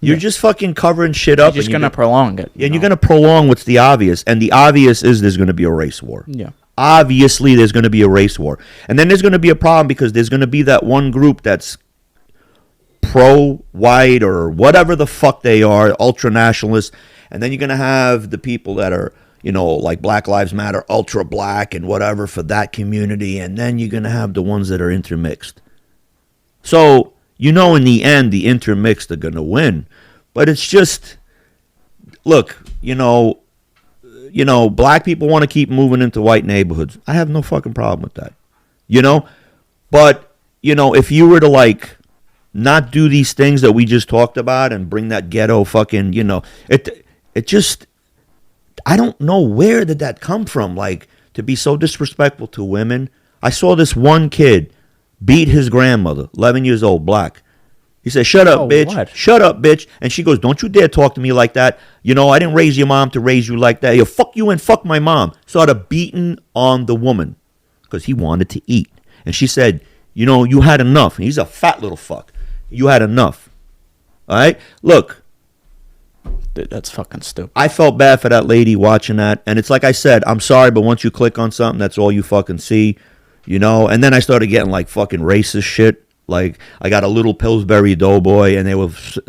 you're just fucking covering shit up. You're just and gonna prolong it. you're going to prolong what's the obvious, and the obvious is there's going to be a race war. Yeah. Obviously, there's going to be a race war. And then there's going to be a problem because there's going to be that one group that's pro-white or whatever the fuck they are, ultra-nationalists. And then you're going to have the people that are, like Black Lives Matter, ultra-black and whatever for that community. And then you're going to have the ones that are intermixed. So, in the end, the intermixed are going to win. But it's just, look, black people want to keep moving into white neighborhoods. I have no fucking problem with that. But, if you were to, like, not do these things that we just talked about and bring that ghetto fucking, it just, I don't know where did that come from, like, to be so disrespectful to women. I saw this one kid beat his grandmother, 11 years old, black. He said, "Shut up, bitch. What? Shut up, bitch." And she goes, "Don't you dare talk to me like that. I didn't raise your mom to raise you like that. Fuck you and fuck my mom." Started beating on the woman because he wanted to eat. And she said, "You had enough." And he's a fat little fuck. You had enough. All right? Look, Dude, that's fucking stupid. I felt bad for that lady watching that. And it's like I said, I'm sorry, but once you click on something, that's all you fucking see. And then I started getting like fucking racist shit. Like I got a little Pillsbury Doughboy, and it was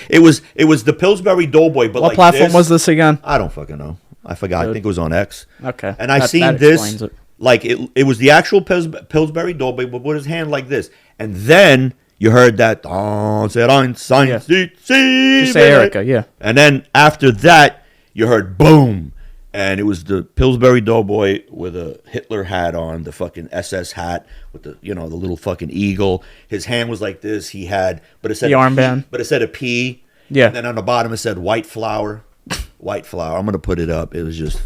the Pillsbury Doughboy. But What like platform was this again? I don't fucking know. I forgot. I think it was on X. Okay. And I seen that this explains it. like it was the actual Pillsbury Doughboy, but with his hand like this, and then you heard that Just say say Erica, yeah. And then after that, you heard boom, and it was the Pillsbury Doughboy with a Hitler hat on, the fucking SS hat with the the little fucking eagle. His hand was like this. He had, but it said The armband. But it said a P. Yeah. And then on the bottom it said white flour. White flour. I'm gonna put it up. It was just.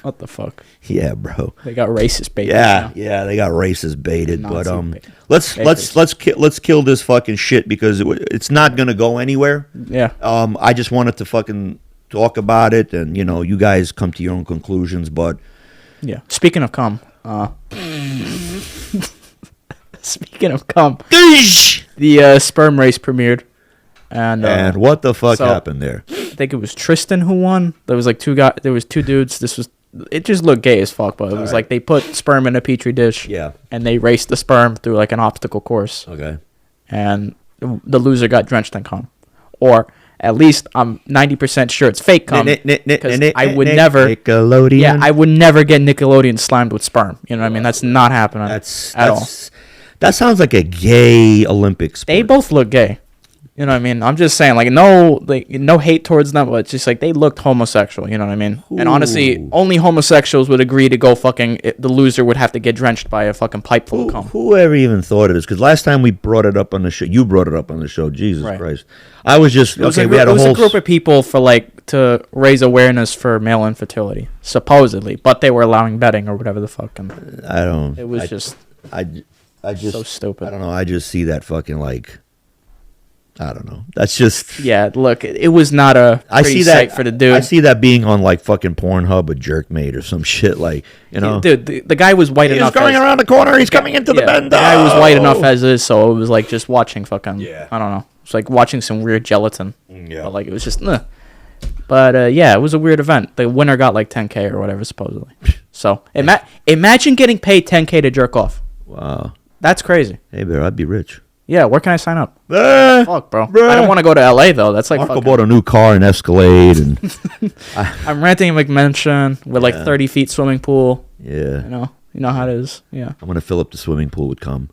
What the fuck? Yeah, bro. They got racist baited. Yeah, now. yeah, they got racist baited. Nazi But bait- let's kill this fucking shit because it's not gonna go anywhere. Yeah. I just wanted to fucking talk about it, and you guys come to your own conclusions. But Yeah. Speaking of cum, speaking of cum, the sperm race premiered, and what the fuck so- happened there? I think it was Tristan who won. There was like There was two dudes. It just looked gay as fuck, but it was like they put sperm in a petri dish. Yeah. And they raced the sperm through like an obstacle course. Okay. And the loser got drenched in cum, or at least I'm 90% sure it's fake cum. Because I would never. Nickelodeon. Yeah, I would never get Nickelodeon slimed with sperm. You know what I mean? That's not happening at all. That sounds like a gay Olympic sport. They both look gay. You know what I mean? I'm just saying, like, no hate towards them, but it's just like they looked homosexual. You know what I mean? And honestly, only homosexuals would agree to go fucking. The loser would have to get drenched by a fucking pipe full of cum. Whoever even thought of this? Because last time we brought it up on the show, you brought it up on the show. Jesus Right. Christ! I was just It was, okay. a, We had it was whole a group of people for like to raise awareness for male infertility, supposedly, but they were allowing betting or whatever the fuck. And I don't. it was just I just so stupid. I don't know. I just see that fucking like. I don't know. That's just. Yeah, look, it was not a I pretty see sight that for the dude. I see that being on like fucking Pornhub or Jerkmate or some shit like Dude, the guy was white He's enough. going around the corner. He's coming into the bend. The guy was white enough as is, so it was like just watching fucking. Yeah. I don't know. It's like watching some weird gelatin. Yeah. But like it was just. But yeah, it was a weird event. The winner got like 10K or whatever supposedly. So imagine getting paid 10K to jerk off. Wow. That's crazy. Hey, bear, I'd be rich. Yeah, where can I sign up? Fuck, Bro. I don't want to go to LA though. That's like Marco fucking, bought a new car in Escalade, and I'm renting a McMansion with like 30 feet swimming pool. yeah, You know how it is. Yeah. I'm gonna fill up the swimming pool with cum.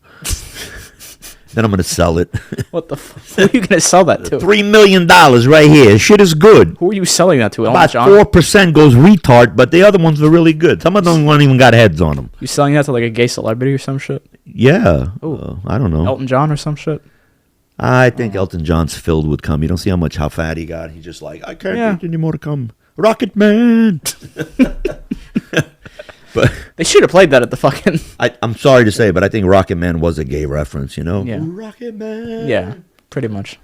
Then I'm gonna sell it. What the fuck? Who are you gonna sell that to? $3 million right here. Shit is good. Who are you selling that to? Elton About John? 4% goes retard, but the other ones are really good. Some of them don't even got heads on them. You selling that to like a gay celebrity or some shit? Yeah. Ooh. I don't know. Elton John or some shit? I think Elton John's filled with cum. You don't see how fat he got. He's just like, I can't eat any more to cum. Rocket Man. But They should have played that at the fucking. I'm sorry to say, but I think Rocket Man was a gay reference, Yeah. Rocket Man. Yeah, pretty much.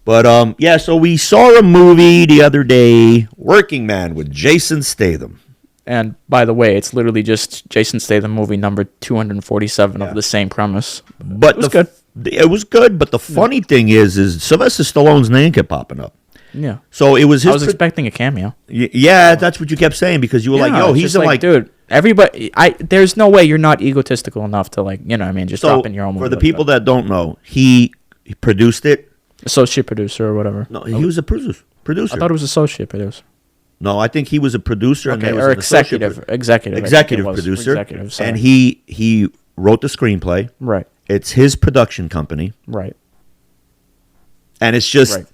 But yeah, so we saw a movie the other day, Working Man with Jason Statham. And by the way, it's literally just Jason Statham movie number 247 of the same premise. But It was good. It was good, but the funny thing is Sylvester Stallone's name kept popping up. Yeah. So it was his. I was expecting a cameo. Yeah, that's what you kept saying because you were like, Yeah, "Yo, it's he's just in like." dude. Everybody, there's no way you're not egotistical enough to like, you know what I mean, just drop in your own movie. For the like people that don't know, he produced it. associate producer or whatever. No, he was a producer. I thought it was associate producer. No, I think he was a producer and Okay, there was or an associate executive I think executive it was. producer. Executive, sorry. And he wrote the screenplay. Right, It's his production company, right. and it's just Right.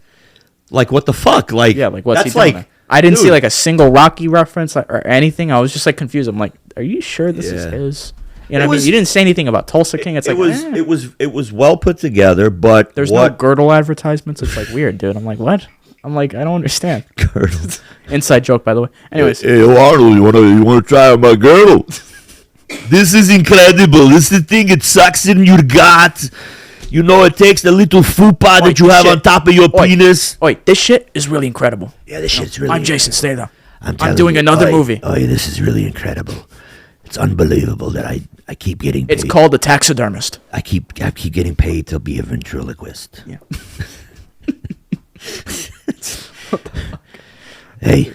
like what the fuck, like Yeah, like what's he that's doing? like There? I didn't see dude. like a single Rocky reference or anything. I was just like confused. I'm like, are you sure this is Yeah. his? You know It what I mean? was- You didn't say anything about Tulsa King. It's it like was it was well put together, but there's no what girdle advertisements. It's like weird, dude. I'm like, what? I'm like, I don't understand. girdle? Inside joke, by the way. Anyways, Hey, Arnold, you wanna try out my girdle? This is incredible. This is the thing. It sucks in your gut. You know, it takes the little fupa that you have shit. on top of your Oi. penis. wait, this shit is really incredible. Yeah, this shit's really. I'm Jason Statham. I'm I'm doing another movie. Oh, this is really incredible. It's unbelievable that I keep getting paid. It's called The Taxidermist. I keep getting paid to be a ventriloquist. Yeah. Hey,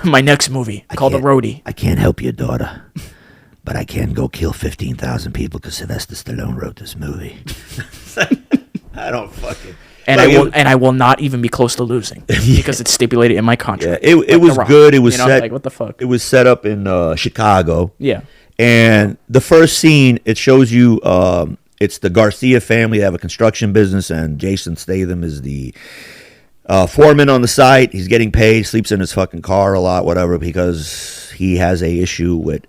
My next movie called The can't- Roadie. I can't help your daughter, but I can go kill 15,000 people because Sylvester Stallone wrote this movie. I don't fucking. And Like, I will not even be close to losing because it's stipulated in my Yeah, contract. it Like was The Rock. good. It was You know, set. like what the fuck? It was set up in Chicago. Yeah. And the first scene, it shows you it's the Garcia family. They have a construction business, and Jason Statham is the Foreman on the site. He's getting paid. Sleeps in his fucking car a lot, whatever, because he has a issue with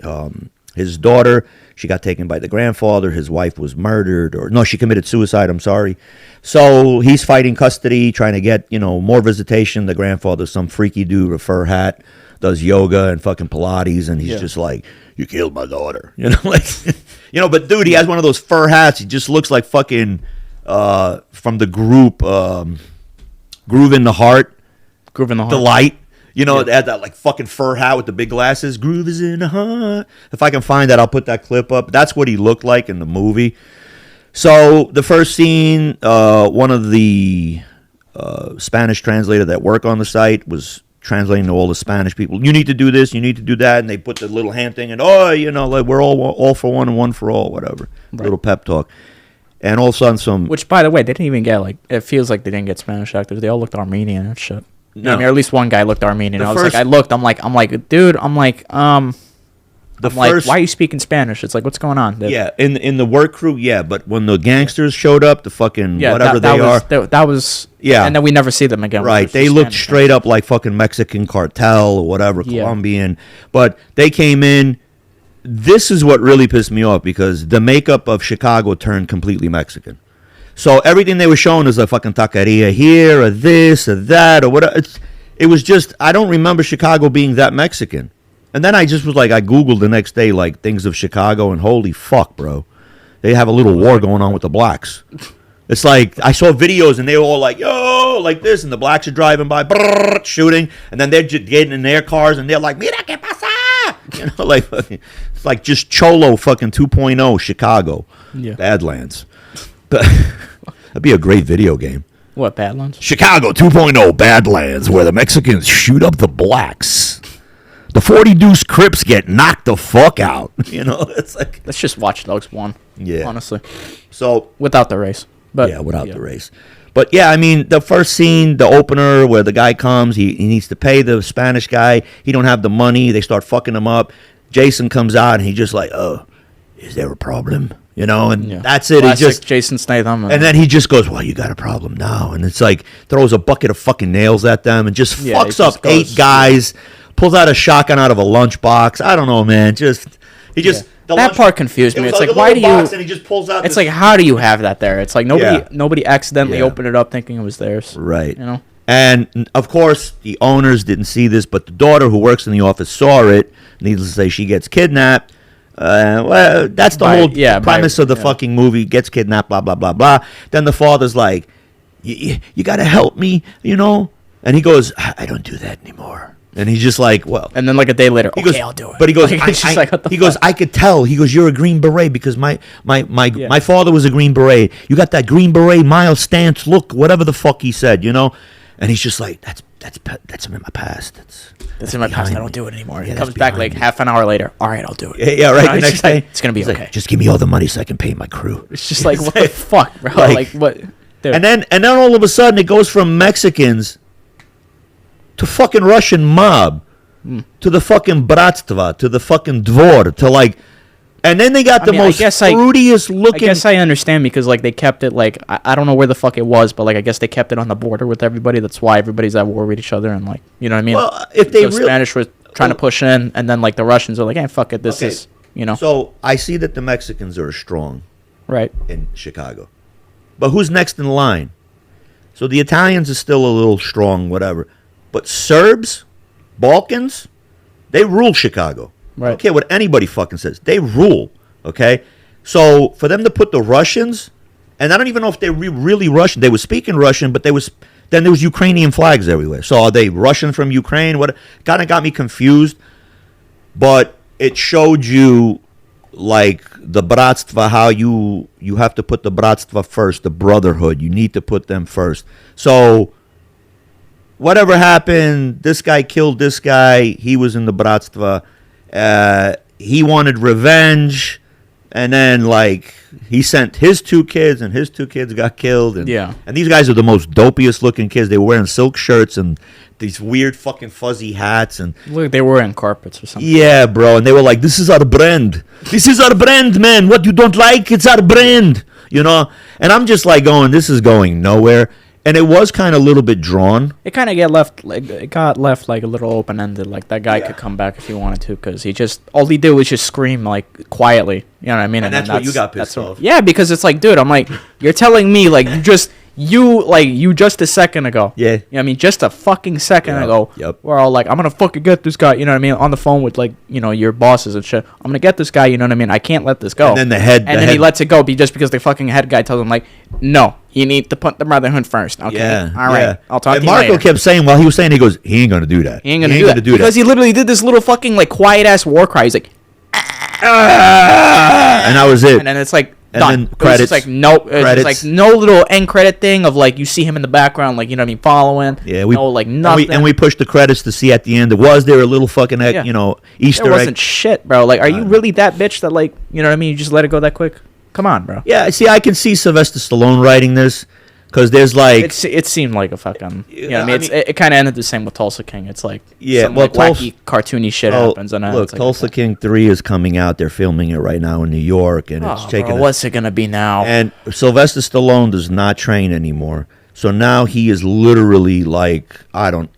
his daughter. She got taken by the grandfather. His wife was murdered, or no, she committed suicide. I'm sorry. So he's fighting custody, trying to get more visitation. The grandfather's some freaky dude with a fur hat, does yoga and fucking Pilates, and he's just like, "You killed my daughter," like, But dude, he has one of those fur hats. He just looks like fucking from the group Groove in the Heart, the light. They had that like fucking fur hat with the big glasses. Groove is in the heart. If I can find that, I'll put that clip up. That's what he looked like in the movie. So the first scene, one of the Spanish translator that work on the site was translating to all the Spanish people. You need to do this, you need to do that, and they put the little hand thing and like we're all for one and one for all, whatever. Right. Little pep talk. And all of a sudden Which, by the way, they didn't even get it feels like they didn't get Spanish actors. They all looked Armenian and shit. No. I mean, or at least one guy looked Armenian. I'm like, dude, why are you speaking Spanish? It's like, what's going on? Yeah, in the work crew, yeah, but when the gangsters showed up, the fucking whatever that was and then we never see them again. Right, they looked straight up like fucking Mexican cartel or whatever, Colombian. But they came in. This is what really pissed me off, because the makeup of Chicago turned completely Mexican. So everything they were showing is a fucking taqueria here, or this, or that, or whatever. It was just, I don't remember Chicago being that Mexican. And then I just was like, I Googled the next day, like, things of Chicago, and holy fuck, bro. They have a little war going on with the blacks. It's like, I saw videos, and they were all like, yo, like this, and the blacks are driving by, brrr, shooting, and then they're just getting in their cars, and they're like, mira que pasa! Like, it's like just Cholo fucking 2.0 Chicago. Yeah. Badlands. That'd be a great video game. What, Badlands? Chicago 2.0 Badlands, where the Mexicans shoot up the blacks. The 40 Deuce Crips get knocked the fuck out. It's like, let's just watch Dogs 1. Yeah. Honestly. So without the race. But yeah, without the race. But yeah, I mean, the first scene, the opener, where the guy comes, he needs to pay the Spanish guy. He don't have the money. They start fucking him up. Jason comes out, and he just like, oh, is there a problem? And that's it. Classic He just Jason Statham. And then he just goes, well, you got a problem now. And it's like, throws a bucket of fucking nails at them and just fucks up 8 guys, pulls out a shotgun out of a lunchbox. I don't know, man. That part confused me. It's like, why do you? And he just pulls out. It's like, how do you have that there? It's like nobody accidentally opened it up thinking it was theirs. Right. And of course, the owners didn't see this, but the daughter who works in the office saw it. Needless to say, she gets kidnapped. Well, that's the whole premise of the fucking movie. Gets kidnapped, blah blah blah blah. Then the father's like, "You got to help me," And he goes, "I don't do that anymore." And he's just like, well. And then like a day later, I'll do it. But he goes, I could tell. He goes, you're a Green Beret, because my father was a Green Beret. You got that Green Beret, Miles stance look, whatever the fuck he said, And he's just like, that's in my past. That's in my past. I don't do it anymore. He comes back like half an hour later. All right, I'll do it. Yeah, right. The next day, it's gonna be okay. Like, just give me all the money so I can pay my crew. It's just like, what the fuck, bro? Like what? Dude. And then all of a sudden it goes from Mexicans to fucking Russian mob, to the fucking bratstva, to the fucking dvor, to like, and then they got fruitiest looking. I guess I understand, because like they kept it like, I don't know where the fuck it was, but like I guess they kept it on the border with everybody. That's why everybody's at war with each other, and like, you know what I mean? Well, if they Spanish was trying to push in, and then like the Russians are like, hey, fuck it, this is. So I see that the Mexicans are strong, right, in Chicago, but who's next in line? So the Italians are still a little strong, whatever. But Serbs, Balkans, they rule Chicago. Right. I don't care what anybody fucking says. They rule, okay? So for them to put the Russians, and I don't even know if they were really Russian. They were speaking Russian, but then there was Ukrainian flags everywhere. So are they Russian from Ukraine? What kind of got me confused. But it showed you, like, the bratstva, how you have to put the bratstva first, the brotherhood. You need to put them first. So whatever happened, this guy killed this guy. He was in the bratstva. He wanted revenge. And then, like, he sent his 2 kids, and his 2 kids got killed. And, and these guys are the most dopiest looking kids. They were wearing silk shirts and these weird fucking fuzzy hats. And look, they were wearing carpets or something. Yeah, bro. And they were like, this is our brand. This is our brand, man. What you don't like, it's our brand. And I'm just like going, this is going nowhere. And it was kind of a little bit drawn. It kind of got left like a little open ended. Like that guy could come back if he wanted to, because all he did was just scream like quietly. You know what I mean? And that's what you got pissed off. Yeah, because it's like, dude, I'm like, you're telling me like you just a second ago. Yeah. You know what I mean? Just a fucking second ago. Yep. We're all like, I'm gonna fucking get this guy. You know what I mean? On the phone with like, your bosses and shit. I'm gonna get this guy. You know what I mean? I can't let this go. And then he lets it go just because the fucking head guy tells him like, no, you need to put the Brotherhood first. Okay. Yeah. All right. Yeah. I'll talk and to you Marco later. kept saying, while he was saying, he goes, he ain't gonna do that. He ain't gonna do that because he literally did this little fucking like quiet ass war cry. He's like, and that was it. and then it's like. And Done. then It was credits. just like nope. It's Credits. like no little end credit thing of like you see him in the background, like you know what I mean, following. Yeah, nothing. And we pushed the credits to see at the end. Was there a little fucking Yeah. Easter There egg? wasn't shit, bro. Like, are you really that bitch that like you know what I mean? You just let it go that quick? Come on, bro. Yeah, see, I can see Sylvester Stallone writing this because there's like It seemed like a fucking you know what I I mean? mean- It kind of ended the same with Tulsa King. It's like some well, like, wacky cartoony shit happens and then look, it's like, Tulsa King 3 is coming out. They're filming it right now in New York, and it's Oh, taking. bro, what's it gonna be now? And Sylvester Stallone does not train anymore, so now he is literally like and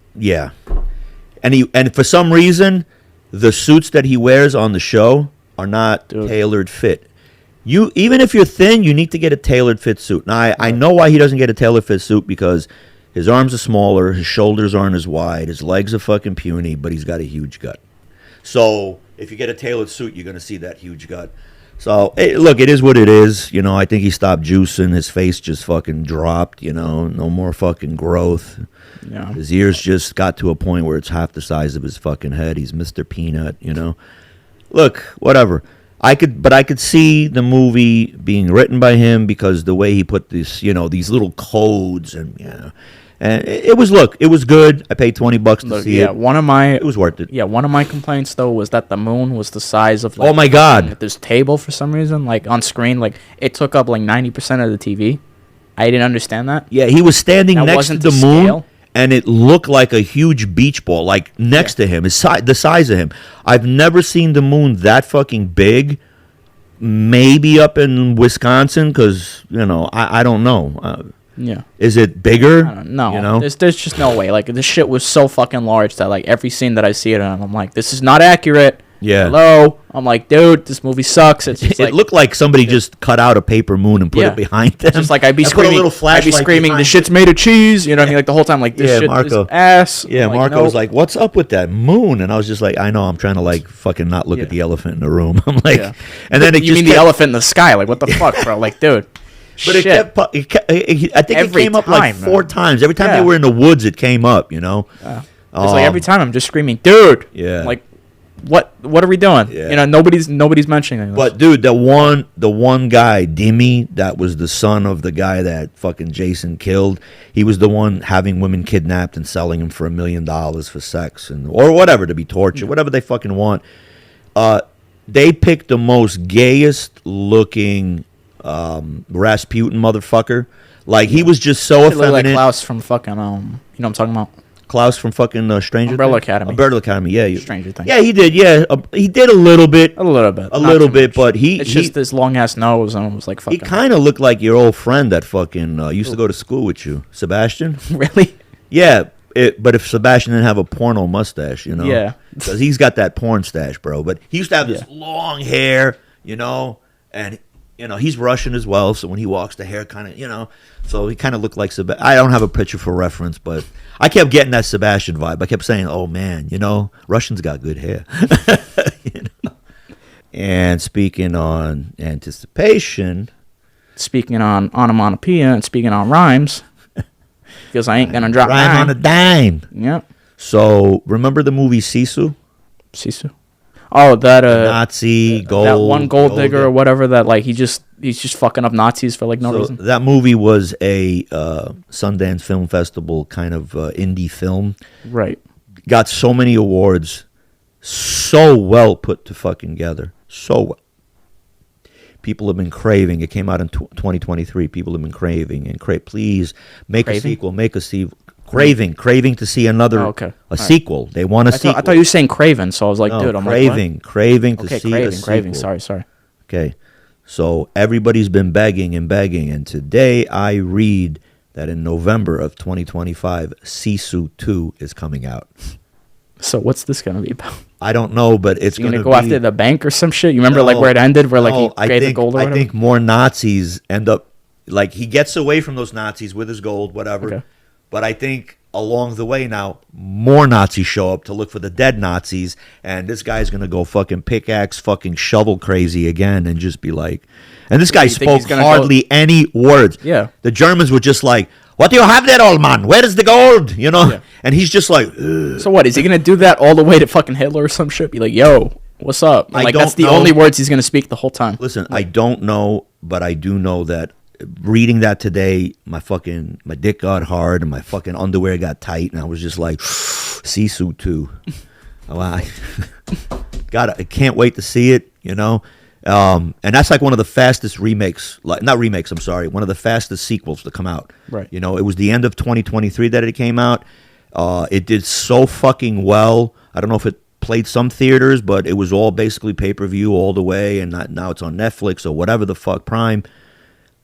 for some reason, the suits that he wears on the show are not tailored fit. Even if you're thin, you need to get a tailored fit suit. Now I know why he doesn't get a tailored fit suit, because his arms are smaller, his shoulders aren't as wide, his legs are fucking puny, but he's got a huge gut. So if you get a tailored suit, you're gonna see that huge gut. So look, it is what it is. I think he stopped juicing. His face just fucking dropped. No more fucking growth. Yeah. His ears just got to a point where it's half the size of his fucking head. He's Mr. Peanut. Look, whatever. I could see the movie being written by him because the way he put this, these little codes and it was good. I paid $20 to see it. It was worth it. Yeah, one of my complaints though was that the moon was the size of like, oh my god, this table for some reason, like on screen, like it took up like 90% of the TV. I didn't understand that. Yeah, he was standing That next to wasn't the to moon, scale. and it looked like a huge beach ball, like next to him, the size of him. I've never seen the moon that fucking big. Maybe up in Wisconsin, because I don't know. Yeah. Is it bigger? I don't know. There's just no way. Like this shit was so fucking large that like every scene that I see it on, I'm like, this is not accurate. Yeah. Hello. I'm like, dude, this movie sucks. It's just It looked like somebody just cut out a paper moon and put it behind them. Just like I'd be And put a screaming, little flashlight this behind shit's made of cheese. You know what I mean? Like the whole time, like this shit Marco. is ass. Yeah, I'm like, Marco nope. was like, "What's up with that moon?" And I was just like, "I know, I'm trying to like fucking not look at the elephant in the room." I'm like, and then it you just mean kept, the elephant in the sky? Like what the fuck, bro? Like, dude. But it kept. I think Every it came up like time, 4 times. Every time Yeah. they were in the woods, it came up. It's like every time I'm just screaming, dude. Yeah. Like, what are we doing? Yeah. Nobody's mentioning this. But dude, the one guy, Dimi, that was the son of the guy that fucking Jason killed. He was the one having women kidnapped and selling them for $1 million for sex or whatever, to be tortured, whatever they fucking want. They picked the most gayest looking Rasputin motherfucker. Like he was just so He looked like effeminate. Klaus from fucking you know what I'm talking about? Klaus from fucking Stranger Umbrella Things? Academy. Umbrella Academy, yeah. Stranger Things. Yeah, he did. Yeah, he did a little bit. A little bit. A not little too bit, much. but It's just this long ass nose and it was like he fucking. kind of looked like your old friend that fucking used to go to school with you, Sebastian. Really? Yeah, but if Sebastian didn't have a porno mustache, Yeah. because he's got that porn stash, bro. But he used to have this long hair, and he's Russian as well. So when he walks, the hair kind of, so he kind of looked like Sebastian. I don't have a picture for reference, but I kept getting that Sebastian vibe. I kept saying, "Oh man, Russians got good hair." And speaking on anticipation, Speaking on onomatopoeia and speaking on rhymes, because I ain't gonna drop rhyme on a dime. Yep. So remember the movie Sisu? Sisu. Oh, that Nazi gold. that one gold digger or whatever. That like he's just fucking up Nazis for like no reason. That movie was a Sundance Film Festival kind of indie film. Right. Got so many awards, so well put to fucking together, so well. People have been craving. It came out in 2023. People have been craving and please make a sequel. Make a sequel. Craving to see another sequel. They want a sequel. I thought you were saying Craven, so I was like, dude, I'm craving to see a sequel. Craving. Sorry. Okay, so everybody's been begging, and today I read that in November of 2025, Sisu 2 is coming out. So what's this gonna be about? I don't know, but it's You gonna going to go after the bank or some shit? You remember like where it ended, where like he created the gold or whatever? I think more Nazis end up, like he gets away from those Nazis with his gold, whatever. Okay. But I think along the way now, more Nazis show up to look for the dead Nazis, and this guy's gonna go fucking pickaxe, fucking shovel crazy again, and just be like, and this guy spoke hardly any words. Yeah. The Germans were just like, "What do you have there, old man? Where is the gold?" You know, Yeah. and he's just like, So what, is he gonna do that all the way to fucking Hitler or some shit? Be like, yo, what's up? And, like that's the only words he's gonna speak the whole time. Listen, I don't know, but I do know that reading that today, my dick got hard and my fucking underwear got tight, and I was just like, Sisu 2. Oh, I can't wait to see it, you know. And that's like one of the fastest remakes, one of the fastest sequels to come out. Right. You know, it was the end of 2023 that it came out. It did so fucking well. I don't know if it played some theaters, but it was all basically pay-per-view all the way, and now it's on Netflix or whatever the fuck, Prime.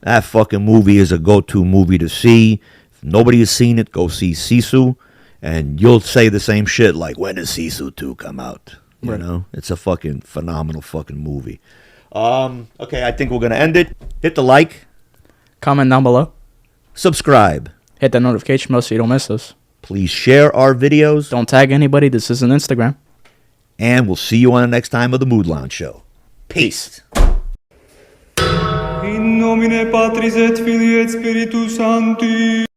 That fucking movie is a go-to movie to see. If nobody has seen it, go see Sisu, and you'll say the same shit like, when does Sisu 2 come out? You know? It's a fucking phenomenal fucking movie. Okay, I think we're going to end it. Hit the like. Comment down below. Subscribe. Hit that notification bell so you don't miss us. Please share our videos. Don't tag anybody. This isn't Instagram. And we'll see you on the next time of the Mood Lounge Show. Peace. In nomine Patris et Filii et Spiritus Sancti.